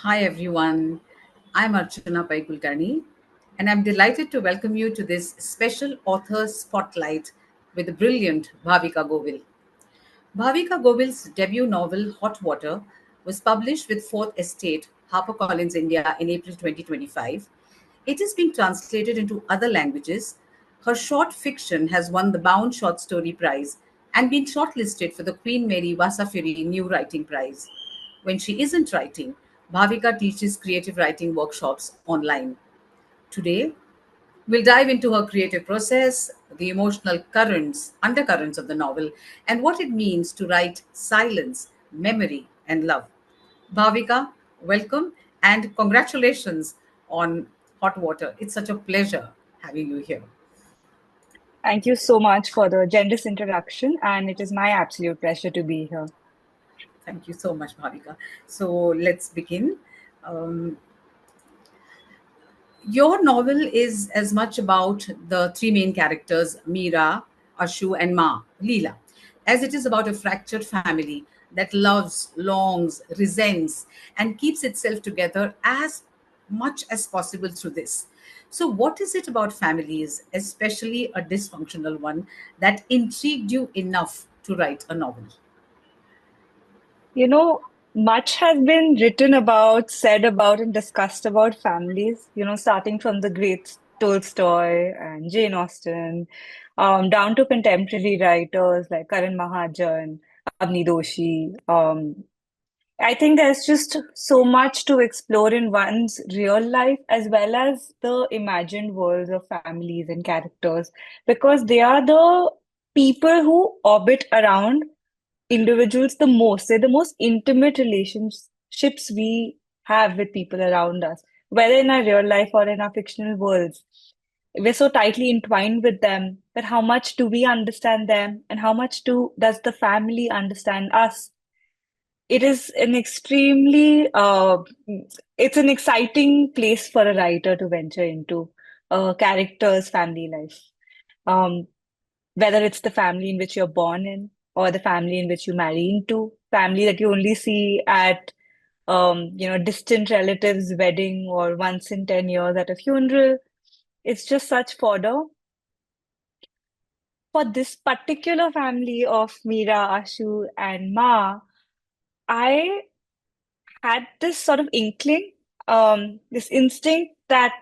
Hi everyone, I'm Archana Pai Kulkarni, and I'm delighted to welcome you to this special author spotlight with the brilliant Bhavika Govil. Bhavika Govil's debut novel, Hot Water, was published with Fourth Estate, HarperCollins India, in April 2025. It is being translated into other languages. Her short fiction has won the Bound Short Story Prize and been shortlisted for the Queen Mary Wasafiri New Writing Prize. When she isn't writing, Bhavika teaches creative writing workshops online. Today, we'll dive into her creative process, the emotional currents, undercurrents of the novel, and what it means to write silence, memory, and love. Bhavika, welcome and congratulations on Hot Water. It's such a pleasure having you here. Thank you so much for the generous introduction, and it is my absolute pleasure to be here. Thank you so much, Bhavika. So let's begin. Um, Your novel is as much about the three main characters, Mera, Ashu, and Ma, Leela, as it is about a fractured family that loves, longs, resents, and keeps itself together as much as possible through this. So, what is it about families, especially a dysfunctional one, that intrigued you enough to write a novel? You know, much has been written about, said about, and discussed about families, starting from the great Tolstoy and Jane Austen, down to contemporary writers like Karan Mahajan, Avni Doshi. I think there's just so much to explore in one's real life as well as the imagined worlds of families and characters because they are the people who orbit around individuals the most. They're the most intimate relationships we have with people around us, whether in our real life or in our fictional worlds. We're so tightly entwined with them that how much do we understand them and how much does the family understand us? It is an extremely it's an exciting place for a writer to venture into a character's family life. Um, whether it's the family in which you're born in or the family in which you marry into, family that you only see at distant relatives' wedding or once in 10 years at a funeral. It's just such fodder. For this particular family of Mira, Ashu, and Ma, I had this sort of inkling, this instinct that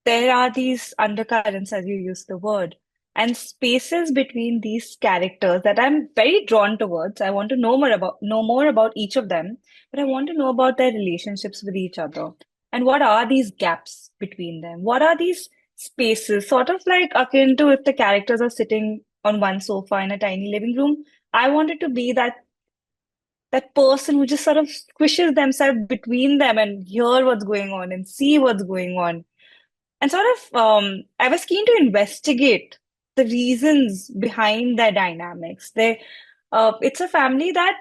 there are these undercurrents, as you use the word, and spaces between these characters that I'm very drawn towards. I want to know more about each of them, but I want to know about their relationships with each other. And what are these gaps between them? What are these spaces? Sort of like akin to if the characters are sitting on one sofa in a tiny living room. I wanted to be that person who just sort of squishes themselves between them and hear what's going on and see what's going on. And sort of, I was keen to investigate the reasons behind their dynamics. It's a family that,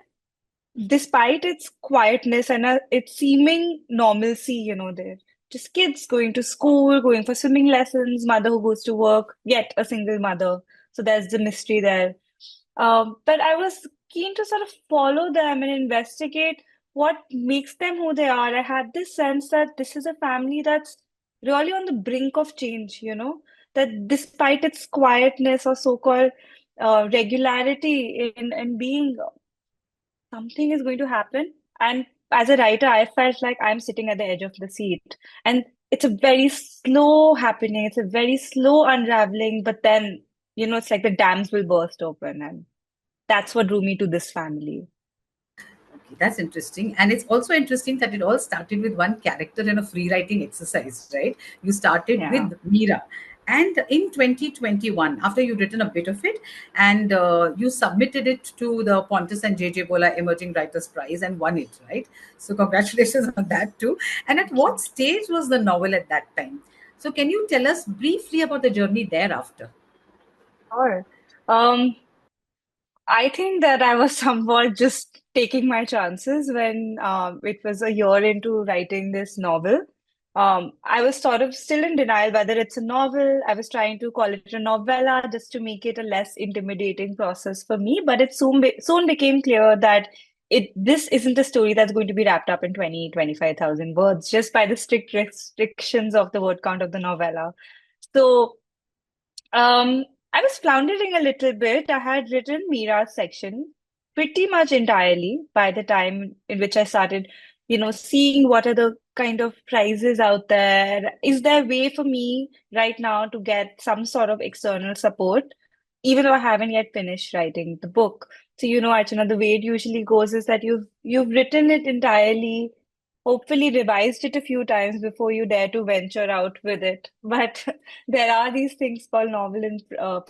despite its quietness and its seeming normalcy, they're just kids going to school, going for swimming lessons, mother who goes to work, yet a single mother. So there's the mystery there. But I was keen to sort of follow them and investigate what makes them who they are. I had this sense that this is a family that's really on the brink of change, that despite its quietness or so-called regularity in being, something is going to happen. And as a writer, I felt like I'm sitting at the edge of the seat. And it's a very slow happening, it's a very slow unraveling, but then, it's like the dams will burst open. And that's what drew me to this family. Okay, that's interesting. And it's also interesting that it all started with one character in a free writing exercise, right? You started Yeah. with Mira. And in 2021, after you'd written a bit of it, and you submitted it to the Pontus and JJ Bola Emerging Writers Prize and won it, right? So, congratulations on that too. And at Thank what you. stage was the novel at that time? So, can you tell us briefly about the journey thereafter? Sure. Um, I think that I was somewhat just taking my chances when it was a year into writing this novel. I was sort of still in denial whether it's a novel. I was trying to call it a novella just to make it a less intimidating process for me. But it soon became clear that this isn't a story that's going to be wrapped up in 25,000 words just by the strict restrictions of the word count of the novella. So um, I was floundering a little bit. I had written Mira's section pretty much entirely by the time in which I started, seeing what are the kind of prizes out there. Is there a way for me right now to get some sort of external support, even though I haven't yet finished writing the book? So, Archana, the way it usually goes is that you've written it entirely, hopefully revised it a few times before you dare to venture out with it. But there are these things called novel in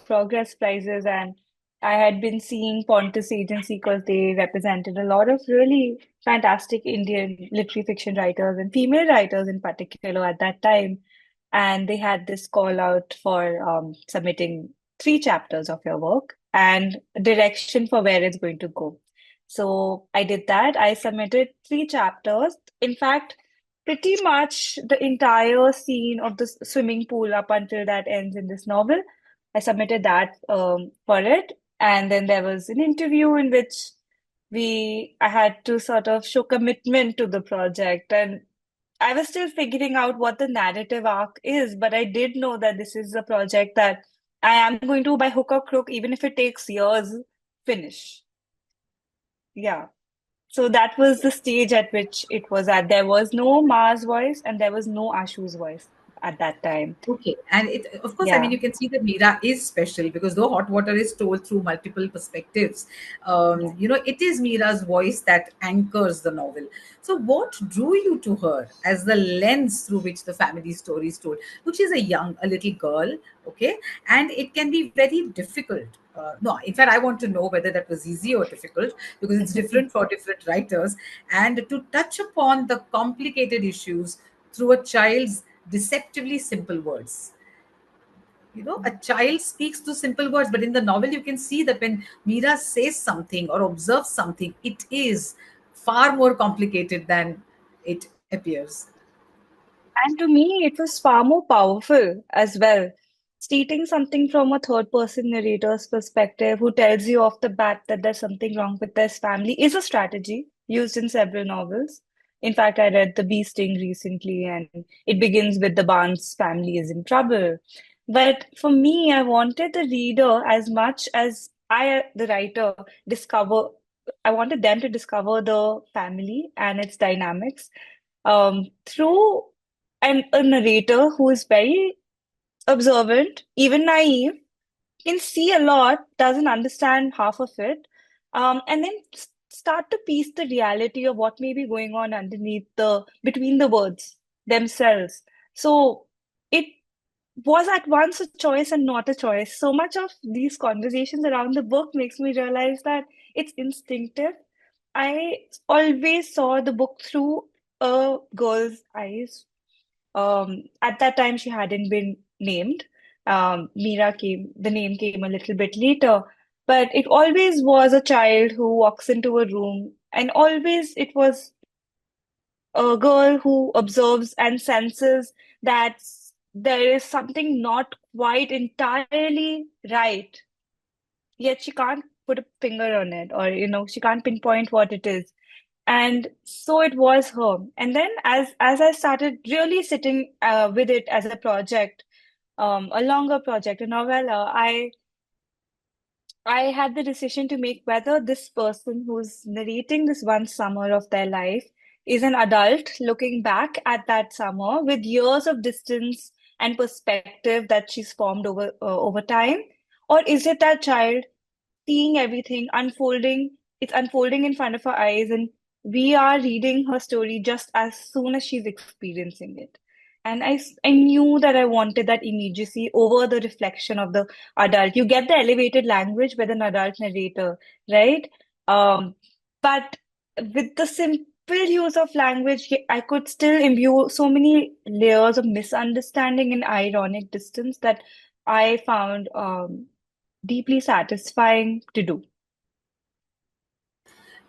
progress prizes, and I had been seeing Pontus Agency because they represented a lot of really fantastic Indian literary fiction writers and female writers in particular at that time. And they had this call out for submitting 3 chapters of your work and direction for where it's going to go. So I did that. I submitted 3 chapters. In fact, pretty much the entire scene of the swimming pool up until that ends in this novel. I submitted that for it. And then there was an interview in which I had to sort of show commitment to the project. And I was still figuring out what the narrative arc is, but I did know that this is a project that I am going to, by hook or crook, even if it takes years, finish. Yeah. So that was the stage at which it was at. There was no Ma's voice and there was no Ashu's voice at that time. Okay, and of course, I mean, Yeah. you can see that Mira is special because though Hot Water is told through multiple perspectives, Yeah. it is Mira's voice that anchors the novel. So, what drew you to her as the lens through which the family story is told? Look, she's a little girl, okay, and it can be very difficult. No, in fact, I want to know whether that was easy or difficult because it's different for different writers, and to touch upon the complicated issues through a child's deceptively simple words. A child speaks through simple words, but in the novel you can see that when Mira says something or observes something, it is far more complicated than it appears. And to me, it was far more powerful as well. Stating something from a third person narrator's perspective who tells you off the bat that there's something wrong with this family is a strategy used in several novels. In fact, I read The Bee Sting recently, and it begins with the Barnes family is in trouble. But for me, I wanted the reader as much as the writer, discover. I wanted them to discover the family and its dynamics through a narrator who is very observant, even naive, can see a lot, doesn't understand half of it, and then start to piece the reality of what may be going on underneath between the words themselves. So it was at once a choice and not a choice. So much of these conversations around the book makes me realize that it's instinctive. I always saw the book through a girl's eyes. At that time, she hadn't been named. The name came a little bit later, but it always was a child who walks into a room, and always it was a girl who observes and senses that there is something not quite entirely right, yet she can't put a finger on it, or she can't pinpoint what it is. And so it was her. And then as I started really sitting with it as a project, a longer project, a novella, I had the decision to make whether this person who's narrating this one summer of their life is an adult looking back at that summer with years of distance and perspective that she's formed over time, or is it that child seeing everything unfolding? It's unfolding in front of her eyes, and we are reading her story just as soon as she's experiencing it. And I knew that I wanted that immediacy over the reflection of the adult. You get the elevated language with an adult narrator, right? Um, but with the simple use of language, I could still imbue so many layers of misunderstanding and ironic distance that I found deeply satisfying to do.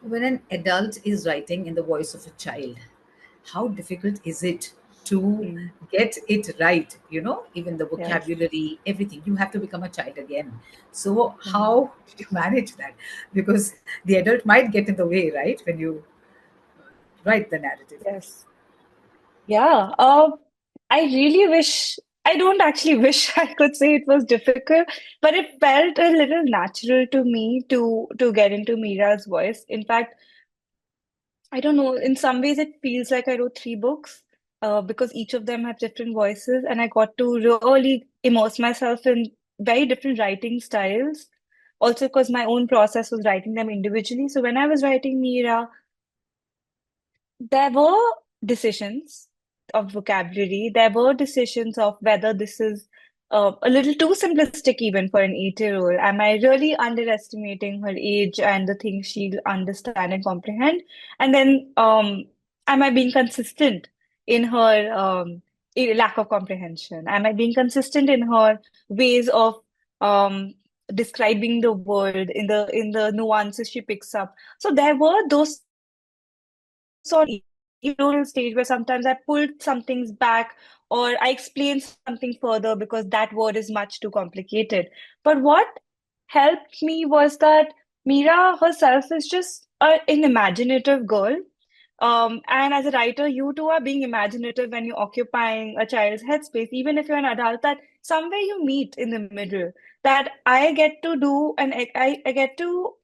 When an adult is writing in the voice of a child, how difficult is it? to Mm. get it right, you know, even the Yes. vocabulary, everything. You have to become a child again. So, Mm. how do you manage that? Because the adult might get in the way, right, when you write the narrative. Yes. Yeah. I really wish, I don't actually wish I could say it was difficult, but it felt a little natural to me to get into Mira's voice. In fact, I don't know, in some ways it feels like I wrote three books, because each of them have different voices, and I got to really immerse myself in very different writing styles. Also, because my own process was writing them individually. So when I was writing Mira, there were decisions of vocabulary. There were decisions of whether this is a little too simplistic even for an 8-year-old. Am I really underestimating her age and the things she'll understand and comprehend? And then, am I being consistent in her lack of comprehension? Am I being consistent in her ways of um, describing the world in the nuances she picks up? So there were those sort of decisions, even though stage where sometimes I pulled some things back or I explained something further because that word is much too complicated. But what helped me was that Mira herself is just an imaginative girl. And as a writer, you too are being imaginative when you're occupying a child's headspace, even if you're an adult, that somewhere you meet in the middle. That I get to do, and I get to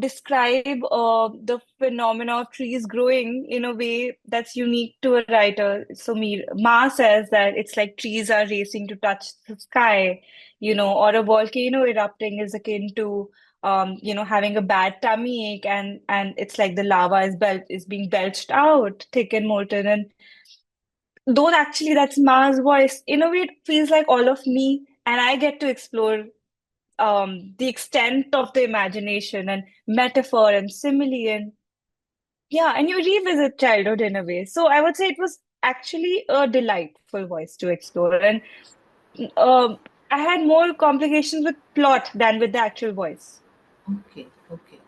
describe the phenomena of trees growing in a way that's unique to a writer. So Ma says that it's like trees are racing to touch the sky, or a volcano erupting is akin to having a bad tummy ache, and it's like the lava is being belched out, thick and molten. And though actually that's Ma's voice, in a way it feels like all of me, and I get to explore the extent of the imagination and metaphor and simile, and yeah, and you revisit childhood in a way. So I would say it was actually a delightful voice to explore, and um, I had more complications with plot than with the actual voice. Okay, okay.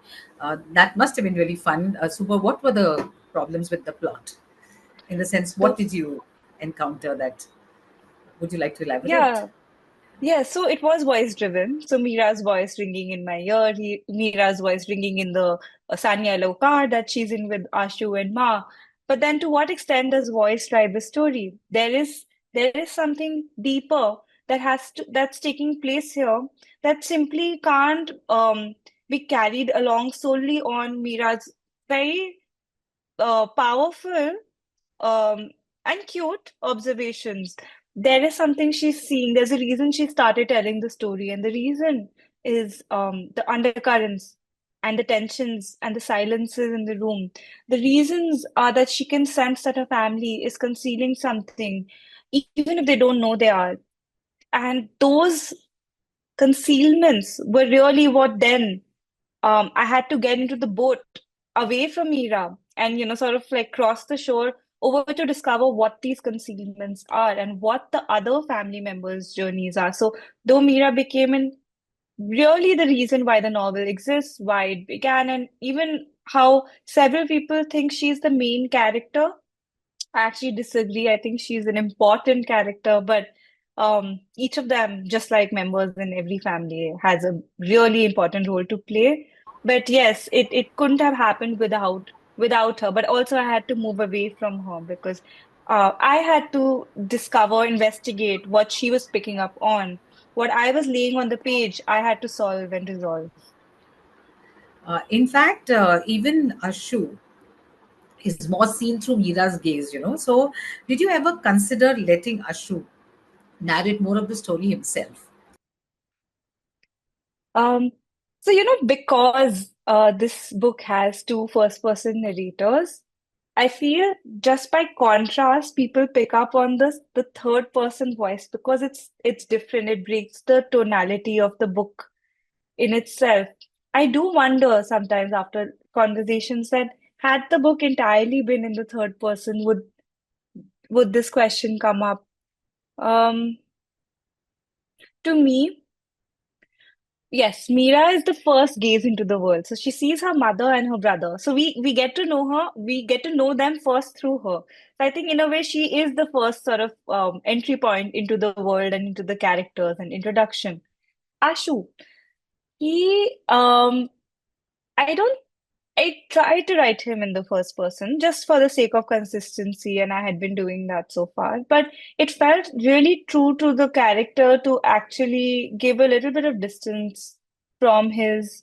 That must have been really fun. Super, what were the problems with the plot? In the sense, what So did you encounter that? Would you like to elaborate? yeah, yeah, so it was voice driven. So Mira's voice ringing in my ear, Mira's voice ringing in the sun yellow car that she's in with Ashu and Ma. But then, to what extent does voice drive a story? There is something deeper that's taking place here that simply can't be carried along solely on Mira's very powerful um, and cute observations. There is something she's seeing. There's a reason she started telling the story, and the reason is the undercurrents and the tensions and the silences in the room. The reasons are that she can sense that her family is concealing something, even if they don't know they are. And those concealments were really what then I had to get into the boat away from Mira and, sort of like cross the shore over to discover what these concealments are and what the other family members' journeys are. So, though Mira became really the reason why the novel exists, why it began, and even how several people think she's the main character, I actually disagree. I think she's an important character, but each of them, just like members in every family, has a really important role to play. But yes, it couldn't have happened without her. But also, I had to move away from her because I had to discover, investigate what she was picking up on. What I was laying on the page, I had to solve and resolve. In fact, even Ashu is more seen through Mira's gaze, you know. So, did you ever consider letting Ashu narrate more of the story himself? Um, so, because this book has two first-person narrators, I feel just by contrast, people pick up on the third person voice because it's different. It breaks the tonality of the book in itself. I do wonder sometimes after conversations that had the book entirely been in the third person, would this question come up? Um, to me, Yes, Mira is the first gaze into the world. So she sees her mother and her brother. So we get to know her, we get to know them first through her. So I think in a way she is the first sort of entry point into the world and into the characters and introduction. Ashu, he I don't I tried to write him in the first person just for the sake of consistency, and I had been doing that so far. But it felt really true to the character to actually give a little bit of distance from his,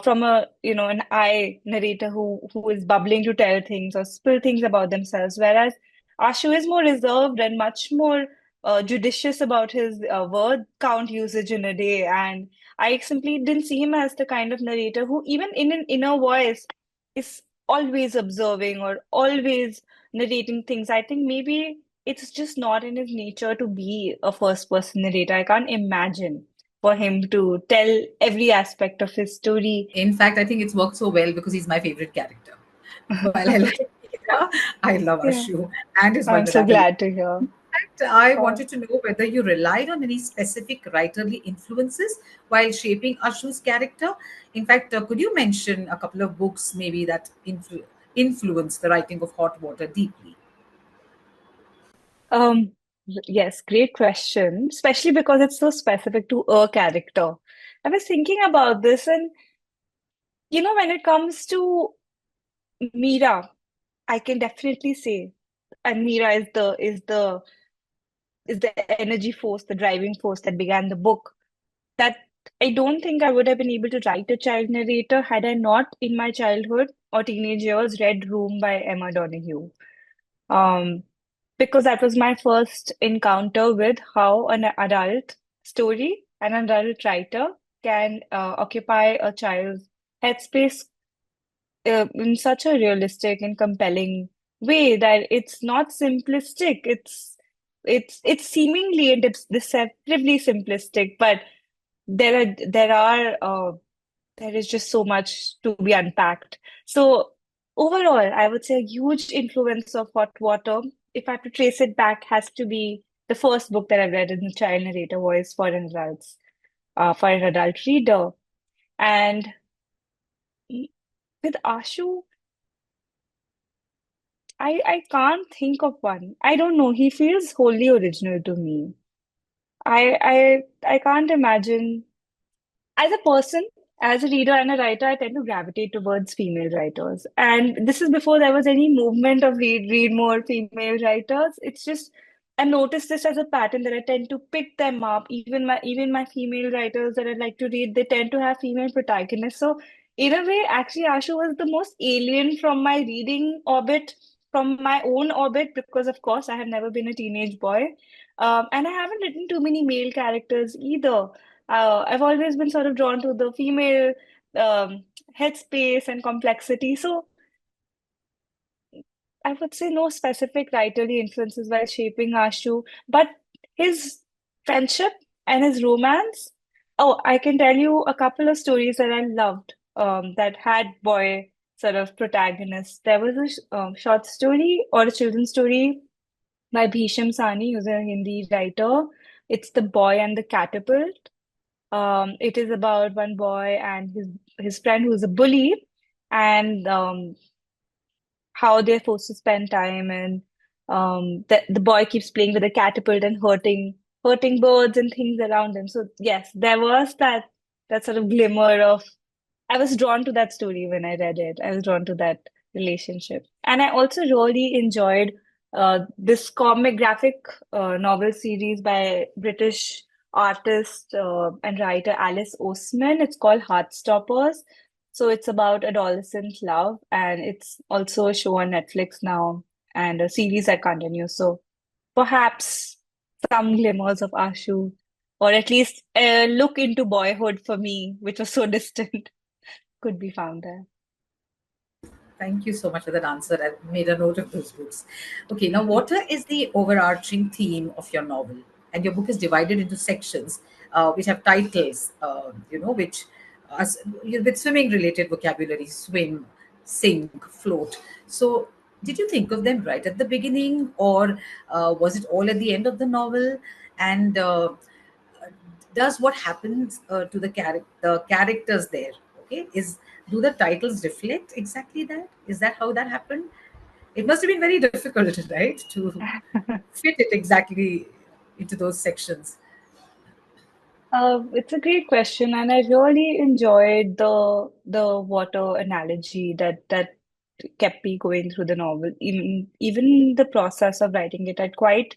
from a, an I narrator who is bubbling to tell things or spill things about themselves, whereas Ashu is more reserved and much more judicious about his word count usage in a day, and I simply didn't see him as the kind of narrator who, even in an inner voice, is always observing or always narrating things. I think maybe it's just not in his nature to be a first person narrator. I can't imagine for him to tell every aspect of his story. In fact, I think it's worked so well because he's my favorite character. While I like Mera, I love Yeah, Ashu and his I'm so vulnerability. glad to hear. Fact, I Uh, wanted to know whether you relied on any specific writerly influences while shaping Ashu's character. In fact, could you mention a couple of books maybe that influenced the writing of Hot Water deeply? um, yes, great question, especially because it's so specific to a character. I was thinking about this, and when it comes to Mira, I can definitely say, and Mira is the energy force, the driving force that began the book. That I don't think I would have been able to write a child narrator had I not, in my childhood or teenage years, read Room by Emma Donoghue. Um, because that was my first encounter with how an adult story, an adult writer can occupy a child's headspace in such a realistic and compelling way that it's not simplistic. It's seemingly and it's deceptively simplistic, but there is just so much to be unpacked. So overall, I would say a huge influence of Hot Water, if I have to trace it back, has to be the first book that I read in the child narrator voice for an adult reader. And with Ashu, I can't think of one. I don't know. He feels wholly original to me. I can't imagine. As a person, as a reader and a writer, I tend to gravitate towards female writers. And this is before there was any movement of read more female writers. It's just I noticed this as a pattern that I tend to pick them up. Even my female writers that I like to read, they tend to have female protagonists. So in a way, actually, Ashu was the most alien from my reading orbit, from my own orbit, because of course I have never been a teenage boy. And I haven't written too many male characters either. I've always been sort of drawn to the female headspace and complexity. So I would say no specific writerly influences while shaping Ashu, but his friendship and his romance. Oh, I can tell you a couple of stories that I loved that had boy sort of protagonists. There was a short story or a children's story by Bhisham Sani, who's a Hindi writer. It's The Boy and the Catapult. It is about one boy and his friend who's a bully, and how they're forced to spend time, and the boy keeps playing with a catapult and hurting birds and things around him. So yes, there was that sort of glimmer of I was drawn to that story when I read it. I was drawn to that relationship. And I also really enjoyed this comic graphic novel series by British artist and writer Alice Oseman. It's called Heartstoppers. So it's about adolescent love, and it's also a show on Netflix now and a series that continues. So perhaps some glimmers of Ashu, or at least a look into boyhood for me, which was so distant, could be found there. Thank you so much for that answer. I've made a note of those books. Okay, now water is the overarching theme of your novel, and your book is divided into sections which have titles, which with swimming related vocabulary: swim, sink, float. So, did you think of them right at the beginning, or was it all at the end of the novel? And does what happens to the characters there, okay, is, do the titles reflect exactly that? Is that how that happened? It must have been very difficult, right, to fit it exactly into those sections. It's a great question, and I really enjoyed the water analogy that kept me going through the novel. Even the process of writing it, I quite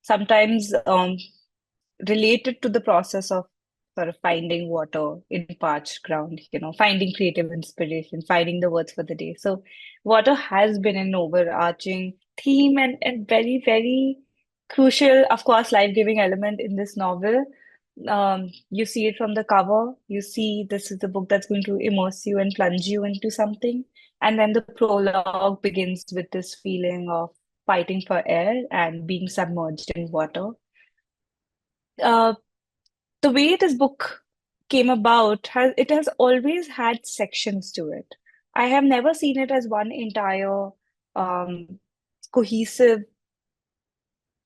sometimes related to the process of sort of finding water in parched ground, finding creative inspiration, finding the words for the day. So water has been an overarching theme and very, very crucial, of course, life-giving element in this novel. You see it from the cover. You see this is the book that's going to immerse you and plunge you into something. And then the prologue begins with this feeling of fighting for air and being submerged in water. Uh, the way this book came about has always had sections to it. I have never seen it as one entire um, cohesive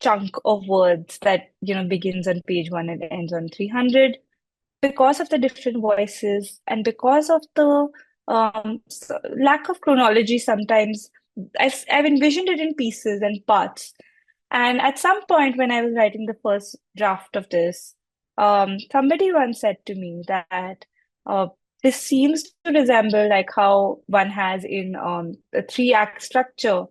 chunk of words that begins on page one and ends on 300, because of the different voices and because of the lack of chronology sometimes. I've envisioned it in pieces and parts. And at some point when I was writing the first draft of this, somebody once said to me that uh, this seems to resemble like how one has in a three-act structure,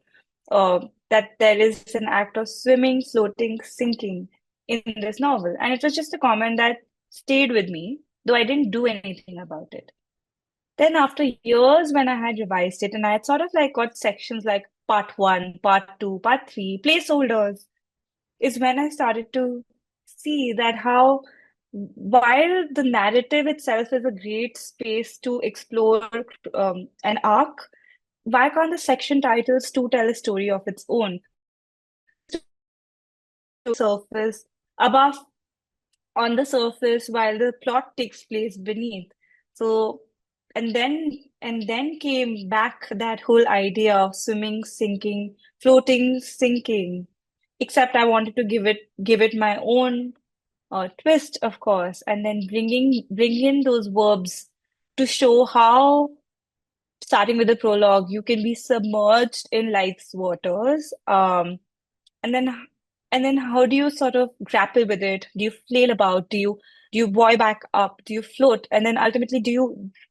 that there is an act of swimming, floating, sinking in this novel. And it was just a comment that stayed with me, though I didn't do anything about it. Then after years, when I had revised it and I had sort of like got sections like part one, part two, part three, placeholders, is when I started to see that how, while the narrative itself is a great space to explore an arc, why can't the section titles too tell a story of its own? Surface, above, on the surface, while the plot takes place beneath. So, and then came back that whole idea of swimming, sinking, floating, sinking. Except I wanted to give it my own twist, of course, and then bring in those verbs to show how, starting with the prologue, you can be submerged in life's waters. And then how do you sort of grapple with it? Do you flail about? Do you buoy back up? Do you float? And then ultimately, do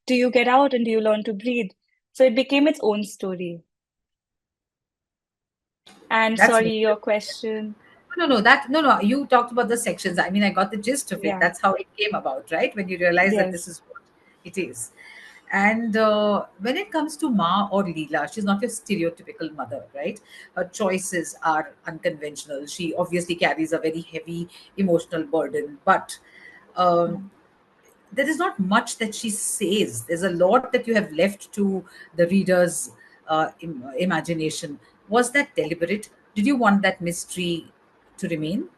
you get out and do you learn to breathe? So it became its own story. And That's sorry, your wonderful. question. No, you talked about the sections. I mean, I got the gist of it. Yeah. That's how it came about, right? When you realize that this Yes. is what it is. And when it comes to Ma or Leela, she's not your stereotypical mother, right? Her choices are unconventional. She obviously carries a very heavy emotional burden, but um, Mm. there is not much that she says. There's a lot that you have left to the reader's imagination. Was that deliberate? Did you want that mystery to remain?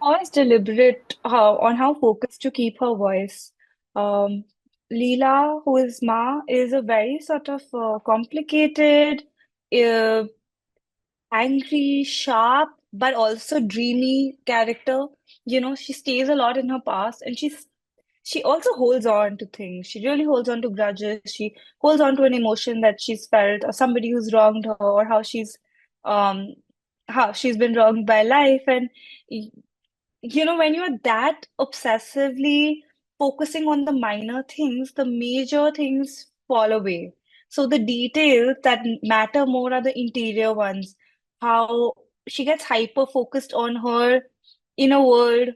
Was deliberate on how focused to keep her voice. Um, Leela, who is Ma, is a very sort of complicated, uh, angry, sharp, but also dreamy character. She stays a lot in her past, and she also holds on to things. She really holds on to grudges. She holds on to an emotion that she's felt, or somebody who's wronged her, or um how she's been wronged by life. And when you're that obsessively focusing on the minor things, the major things fall away. So the details that matter more are the interior ones. How she gets hyper focused on her inner world.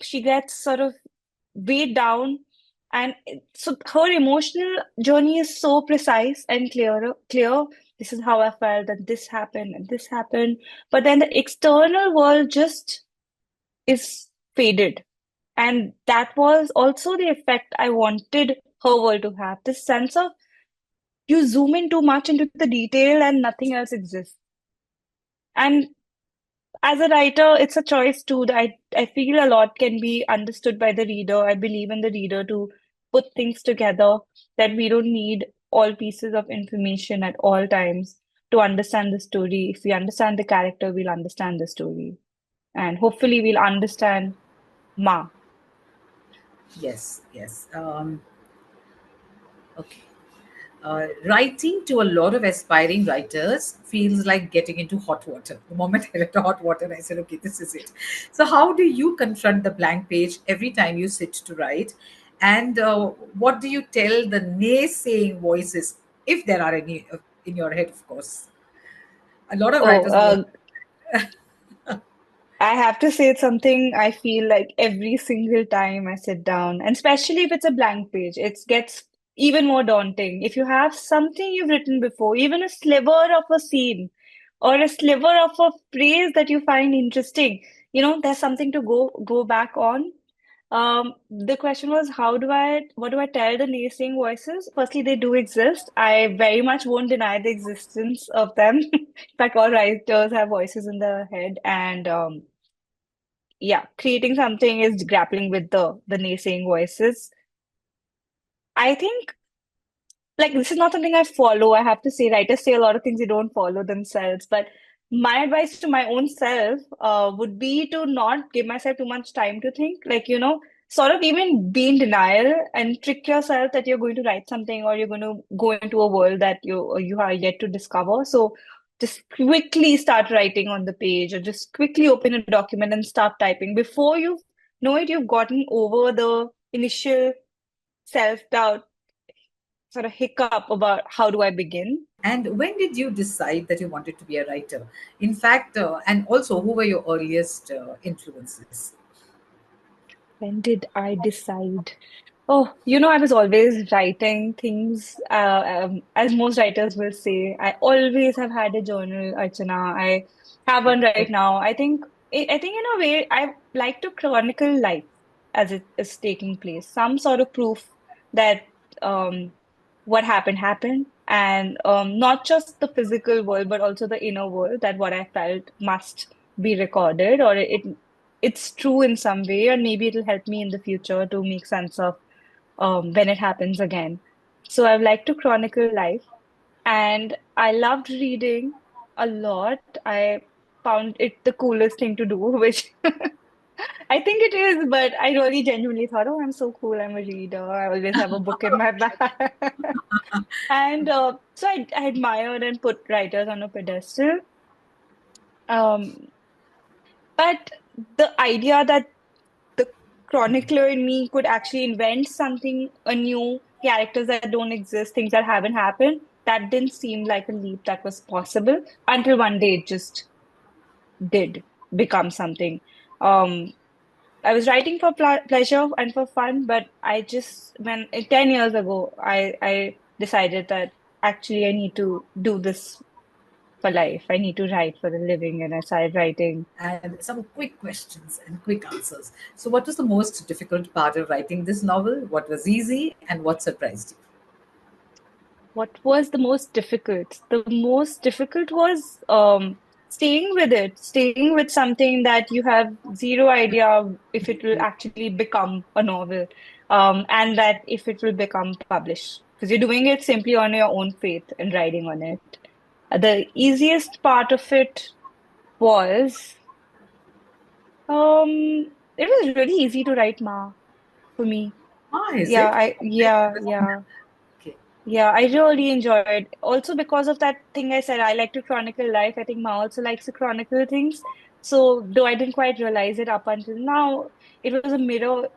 She gets sort of weighed down. And so her emotional journey is so precise and clear. This is how I felt, that this happened and this happened. But then the external world just is faded. And that was also the effect I wanted her world to have. This sense of you zoom in too much into the detail and nothing else exists. And as a writer, it's a choice too. That I feel a lot can be understood by the reader. I believe in the reader to put things together, that we don't need all pieces of information at all times to understand the story. If we understand the character, we'll understand the story. And hopefully we'll understand Ma. Yes, yes. Okay. Writing to a lot of aspiring writers feels like getting into hot water. The moment I read hot water, I said, okay, this is it. So, how do you confront the blank page every time you sit to write? And what do you tell the naysaying voices, if there are any in your head, of course? A lot of Oh, writers will. I have to say it's something I feel like every single time I sit down, and especially if it's a blank page, it gets even more daunting. If you have something you've written before, even a sliver of a scene or a sliver of a phrase that you find interesting, there's something to go back on. The question was, what do I tell the naysaying voices? Firstly, they do exist. I very much won't deny the existence of them. In fact, all writers have voices in their head, and yeah, creating something is grappling with the naysaying voices. I think like this is not something I follow. I have to say, writers say a lot of things they don't follow themselves. But my advice to my own self would be to not give myself too much time to think. Like, sort of even be in denial and trick yourself that you're going to write something or you're going to go into a world that you are yet to discover. So just quickly start writing on the page or just quickly open a document and start typing. Before you know it, you've gotten over the initial self-doubt sort of hiccup about how do I begin. And when did you decide that you wanted to be a writer? In fact, and also, who were your earliest influences? When did I decide? Oh, I was always writing things, as most writers will say. I always have had a journal, Archana. I have one right now. I think in a way, I like to chronicle life as it is taking place. Some sort of proof that um, what happened, and not just the physical world, but also the inner world. That what I felt must be recorded, or it's true in some way, and maybe it'll help me in the future to make sense of when it happens again. So I like to chronicle life, and I loved reading a lot. I found it the coolest thing to do, which I think it is, but I really genuinely thought, oh, I'm so cool. I'm a reader. I always have a book in my bag. And so I admired and put writers on a pedestal. Um, but the idea that the chronicler in me could actually invent something anew, characters that don't exist, things that haven't happened. That didn't seem like a leap that was possible until one day it just did become something. Um, I was writing for pleasure and for fun, but when 10 years ago, I decided that actually I need to do this for life. I need to write for a living, and I started writing. And some quick questions and quick answers. So, what was the most difficult part of writing this novel? What was easy and what surprised you? What was the most difficult? The most difficult was staying with it, staying with something that you have zero idea if it will actually become a novel, and that if it will become published. Because you're doing it simply on your own faith and writing on it. The easiest part of it was it was really easy to write Ma for me. Ah, is Yeah, it? I yeah, yeah. Okay. Yeah, I really enjoyed. Also because of that thing I said, I like to chronicle life. I think Ma also likes to chronicle things. So though I didn't quite realize it up until now, it was a mirror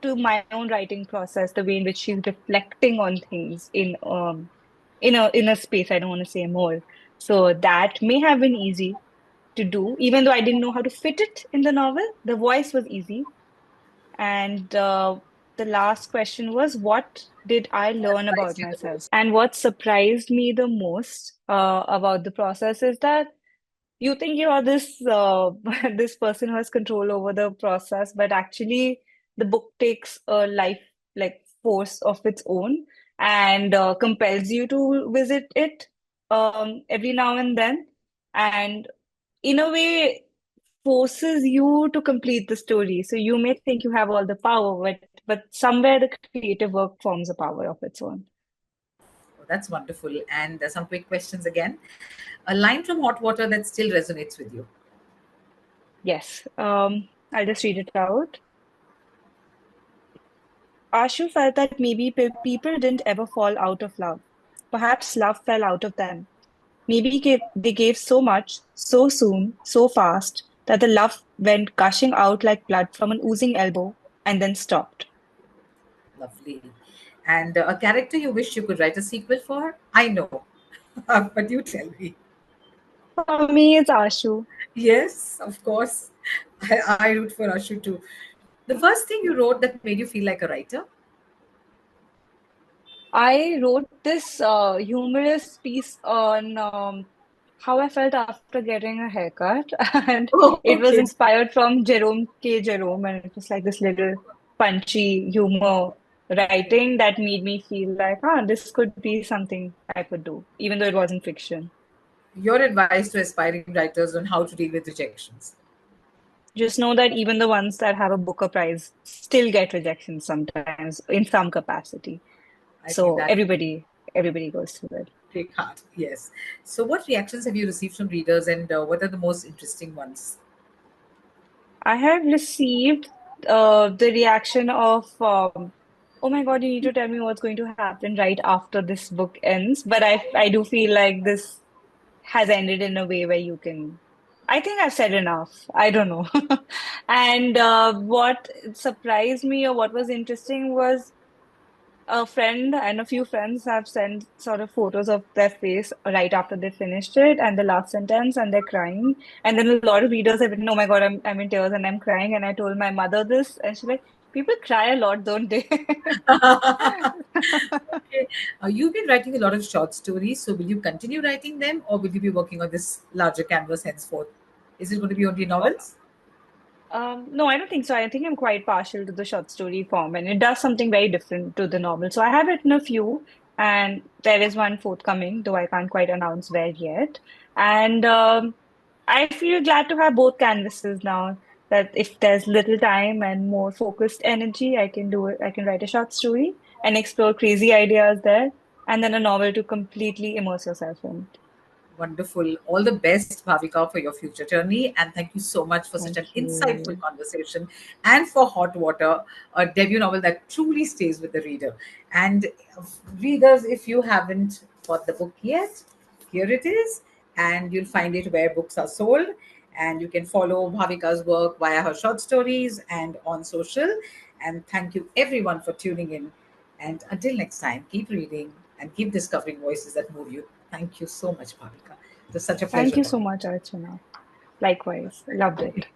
to my own writing process, the way in which she's reflecting on things in a space. I don't want to say more. So that may have been easy to do, even though I didn't know how to fit it in the novel. The voice was easy. And the last question was, what did I What learn about surprised you the myself? most? And what surprised me the most about the process is that you think you are this this person who has control over the process, but actually the book takes a life like force of its own and compels you to visit it every now and then, and in a way forces you to complete the story. So you may think you have all the power, but somewhere the creative work forms a power of its own. Oh, that's wonderful. And some quick questions again. A line from Hot Water that still resonates with you. Yes. I'll just read it out. Ashu felt that maybe people didn't ever fall out of love. Perhaps love fell out of them. Maybe they gave so much, so soon, so fast, that the love went gushing out like blood from an oozing elbow and then stopped. Lovely. And a character you wish you could write a sequel for? I know, but you tell me. For me, it's Ashu. Yes, of course. I root for Ashu too. The first thing you wrote that made you feel like a writer? I wrote this humorous piece on how I felt after getting a haircut, and Oh, it was okay. inspired from Jerome K. Jerome, and it was like this little punchy humor writing that made me feel like, ah, this could be something I could do, even though it wasn't fiction. Your advice to aspiring writers on how to deal with rejections. Just know that even the ones that have a Booker Prize still get rejections sometimes in some capacity. I think So that everybody goes through it. take heart. Yes. So, what reactions have you received from readers, and what are the most interesting ones? I have received the reaction of, oh my God, you need to tell me what's going to happen right after this book ends. But I do feel like this has ended in a way where you can. I think I've said enough. I don't know. And what surprised me or what was interesting was a friend and a few friends have sent sort of photos of their face right after they finished it and the last sentence and they're crying. And then a lot of readers have written, oh my God, I'm in tears and I'm crying. And I told my mother this and she's like, people cry a lot, don't they? Okay. You've been writing a lot of short stories, so will you continue writing them, or will you be working on this larger canvas henceforth? Is it going to be only novels? No, I don't think so. I think I'm quite partial to the short story form, and it does something very different to the novel. So I have written a few, and there is one forthcoming, though I can't quite announce where yet. And I feel glad to have both canvases now. That if there's little time and more focused energy, I can do it. I can write a short story and explore crazy ideas there, and then a novel to completely immerse yourself in. Wonderful. All the best, Bhavika, for your future journey. And thank you so much for such Thank an insightful you. conversation and for Hot Water, a debut novel that truly stays with the reader. And readers, if you haven't got the book yet, here it is. And you'll find it where books are sold. And you can follow Bhavika's work via her short stories and on social. And thank you, everyone, for tuning in. And until next time, keep reading and keep discovering voices that move you. Thank you so much, Bhavika. It was such a Thank pleasure you so talking. much, Archana. Likewise, loved it.